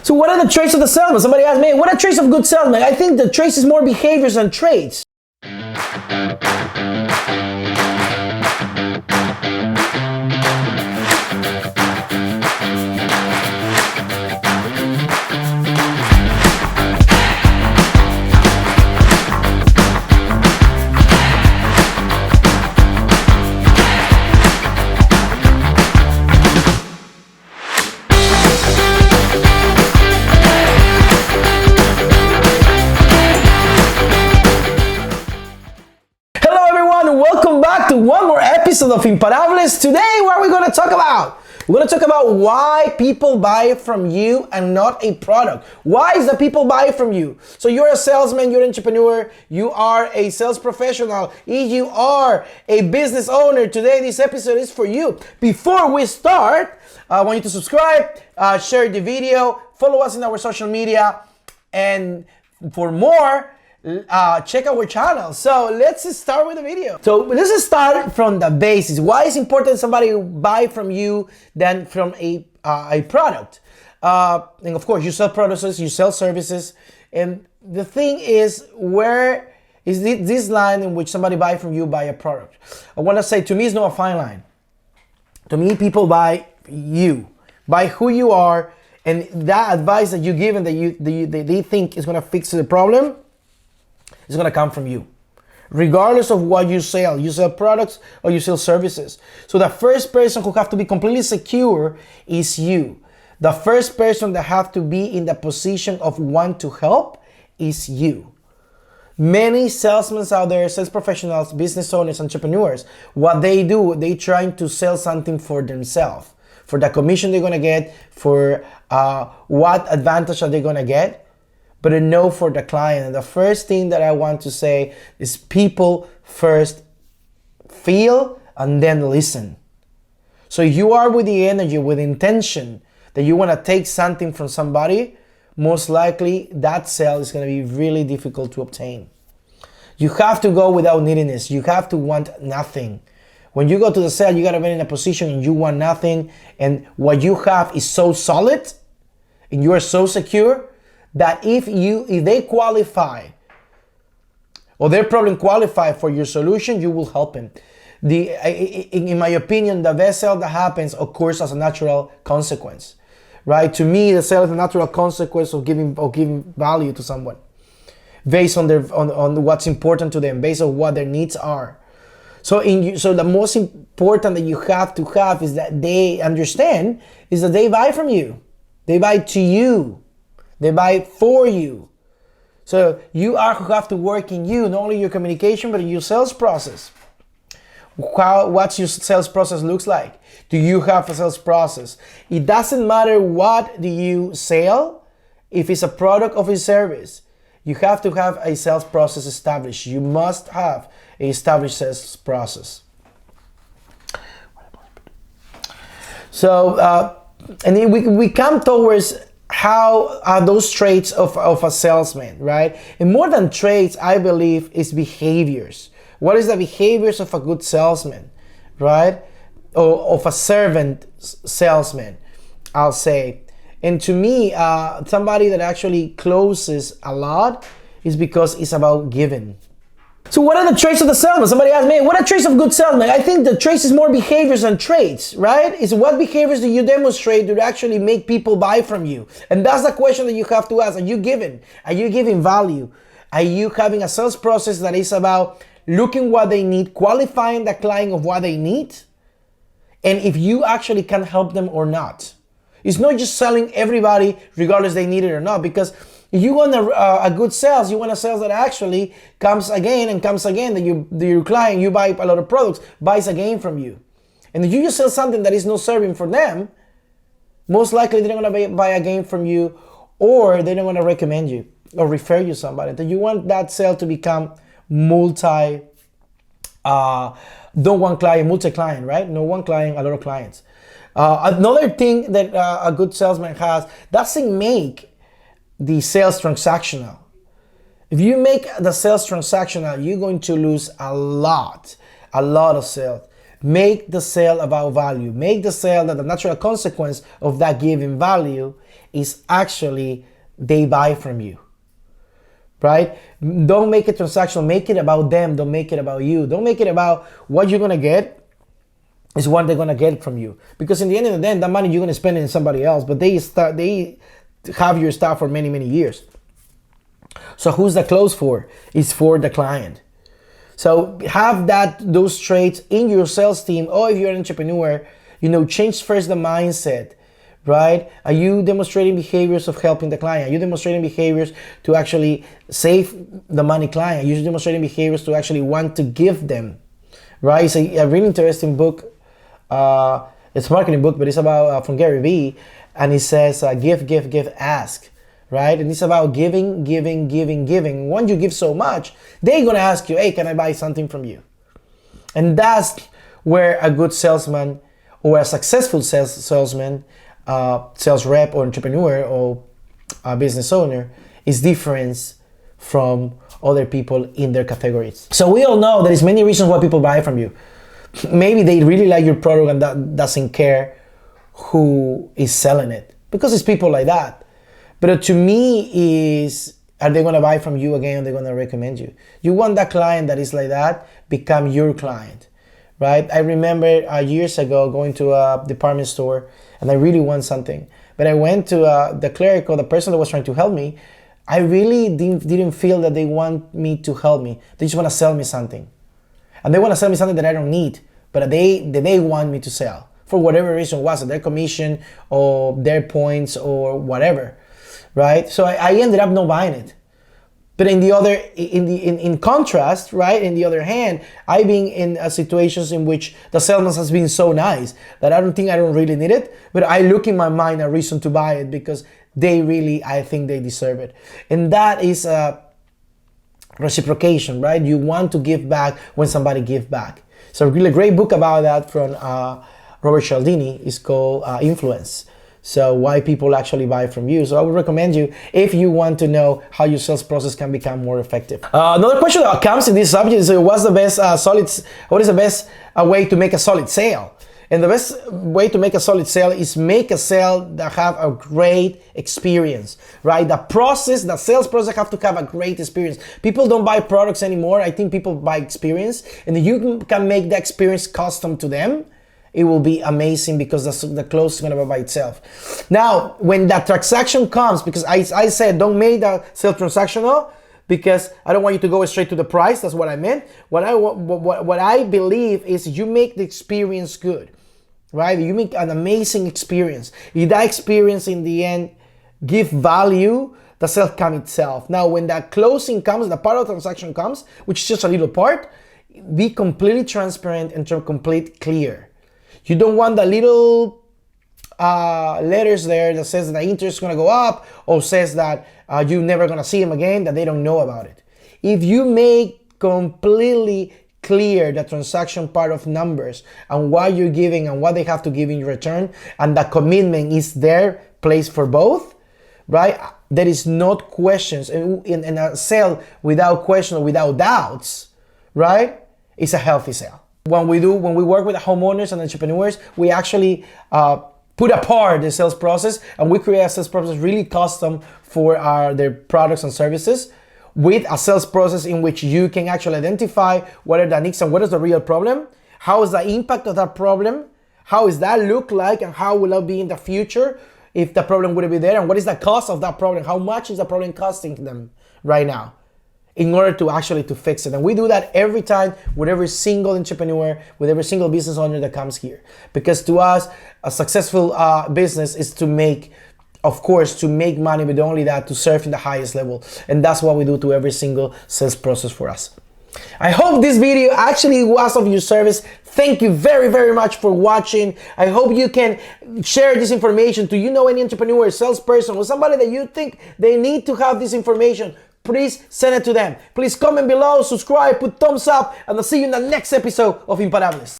So what are the traits of the salesman? Somebody asked me, what are traits of good salesman? I think the traits is more behaviors than traits. Welcome back to one more episode of Imparables. Today, what are we going to talk about? We're going to talk about why people buy from you and not a product. Why is that people buy from you? So you're a salesman, you're an entrepreneur, you are a sales professional, you are a business owner. Today, this episode is for you. Before we start, I want you to subscribe, share the video, follow us in our social media, and for more, check our channel. So let's start with the video. So let's start from the basis. Why is it important somebody buy from you than from a product? And of course, you sell products, you sell services. And the thing is, where is this line in which somebody buy from you, buy a product? I want to say, to me, it's not a fine line. To me, people buy you, buy who you are, and that advice that you give and that they think is going to fix the problem, it's going to come from you, regardless of what you sell. You sell products or you sell services. So the first person who have to be completely secure is you. The first person that have to be in the position of want to help is you. Many salesmen out there, sales professionals, business owners, entrepreneurs, what they do, they trying to sell something for themselves, for the commission they're going to get, for what advantage are they going to get, but a no for the client. And the first thing that I want to say is people first feel and then listen. So you are with the energy, with intention that you want to take something from somebody, most likely that sale is going to be really difficult to obtain. You have to go without neediness. You have to want nothing. When you go to the sale, you got to be in a position and you want nothing, and what you have is so solid and you are so secure that if they qualify or their problem qualify for your solution, you will help them. In my opinion, the best sale that happens occurs as a natural consequence, right? To me, the sale is a natural consequence of giving value to someone based on on what's important to them, based on what their needs are. So the most important that you have to have is that they understand is that they buy from you, they buy to you. They buy for you. So you are who have to work in you, not only your communication, but in your sales process. What's your sales process looks like? Do you have a sales process? It doesn't matter what do you sell, if it's a product or a service. You have to have a sales process established. You must have an established sales process. So, and then we come towards how are those traits of a salesman, right? And more than traits, I believe, is behaviors. What is the behaviors of a good salesman, right? Or of a servant salesman, I'll say. And to me, somebody that actually closes a lot is because it's about giving. So what are the traits of the salesman? Somebody asked me, what are traits of good salesman? I think the traits is more behaviors than traits, right? It's what behaviors do you demonstrate to actually make people buy from you? And that's the question that you have to ask. Are you giving? Are you giving value? Are you having a sales process that is about looking what they need, qualifying the client of what they need, and if you actually can help them or not? It's not just selling everybody regardless they need it or not, because if you want a good sales, you want a sales that actually comes again and comes again, that your client, you buy a lot of products, buys again from you. And if you just sell something that is not serving for them, most likely they're not going to buy again from you, or they're not going to recommend you or refer you somebody. That you want that sale to become multi-client, right? No one client, a lot of clients. Another thing that a good salesman has, doesn't make the sales transactional. If you make the sales transactional, you're going to lose a lot of sales. Make the sale about value. Make the sale that the natural consequence of that giving value is actually they buy from you, right? Don't make it transactional. Make it about them. Don't make it about you. Don't make it about what you're gonna get is what they're gonna get from you. Because in the end of the day, that money you're gonna spend it in somebody else, but they have your stuff for many, many years. So who's the close for? It's for the client. So have those traits in your sales team, or if you're an entrepreneur, change first the mindset, right? Are you demonstrating behaviors of helping the client? Are you demonstrating behaviors to actually save the money client? Are you demonstrating behaviors to actually want to give them, right? It's a really interesting book. It's a marketing book, but it's about from Gary Vee, and he says give, ask, right? And it's about giving. Once you give so much, they're gonna ask you, hey, can I buy something from you? And that's where a good salesman or a successful salesman, sales rep or entrepreneur or a business owner is different from other people in their categories. So we all know there's many reasons why people buy from you. Maybe they really like your product and that doesn't care who is selling it, because it's people like that. But to me are they gonna buy from you again, or they're gonna recommend you? You want that client that is like that become your client, right? I remember years ago going to a department store and I really want something, but I went to the cleric or the person that was trying to help me. I really didn't feel that they want me to help me. They just want to sell me something. And they want to sell me something that I don't need, but they want me to sell for whatever reason was it, their commission or their points or whatever, right? So I ended up not buying it. But in contrast, right? In the other hand, I've been in situations in which the salesman has been so nice that I don't really need it, but I look in my mind a reason to buy it because I think they deserve it. And that is reciprocation, right? You want to give back when somebody gives back. So a really great book about that from Robert Cialdini is called Influence. So why people actually buy from you. So I would recommend you if you want to know how your sales process can become more effective. Another question that comes in this subject is what is the best way to make a solid sale? And the best way to make a solid sale is make a sale that have a great experience, right? The sales process have to have a great experience. People don't buy products anymore. I think people buy experience, and if you can make the experience custom to them, it will be amazing because the close is gonna buy by itself. Now, when that transaction comes, because I said don't make the sale transactional, because I don't want you to go straight to the price. That's what I meant. What I believe is you make the experience good, right? You make an amazing experience. If that experience in the end give value, the sale comes itself. Now, when that closing comes, the part of the transaction comes, which is just a little part, be completely transparent and completely clear. You don't want the little letters there that says that the interest is going to go up or says that you're never going to see them again, that they don't know about it. If you make completely clear the transaction part of numbers and what you're giving and what they have to give in return, and the commitment is there, place for both, right? There is not questions. In a sale without question or without doubts, right? It's a healthy sale. When we work with the homeowners and entrepreneurs, we actually put apart the sales process and we create a sales process really custom for their products and services, with a sales process in which you can actually identify what are the needs and what is the real problem, how is the impact of that problem, how does that look like, and how will it be in the future if the problem would be there, and what is the cost of that problem, how much is the problem costing them right now, in order to fix it. And we do that every time with every single entrepreneur, with every single business owner that comes here. Because to us, a successful business is to make money, but only that, to serve in the highest level. And that's what we do to every single sales process for us. I hope this video actually was of your service. Thank you very, very much for watching. I hope you can share this information to any entrepreneur, salesperson, or somebody that you think they need to have this information. Please send it to them. Please comment below, subscribe, put thumbs up, and I'll see you in the next episode of Imparables.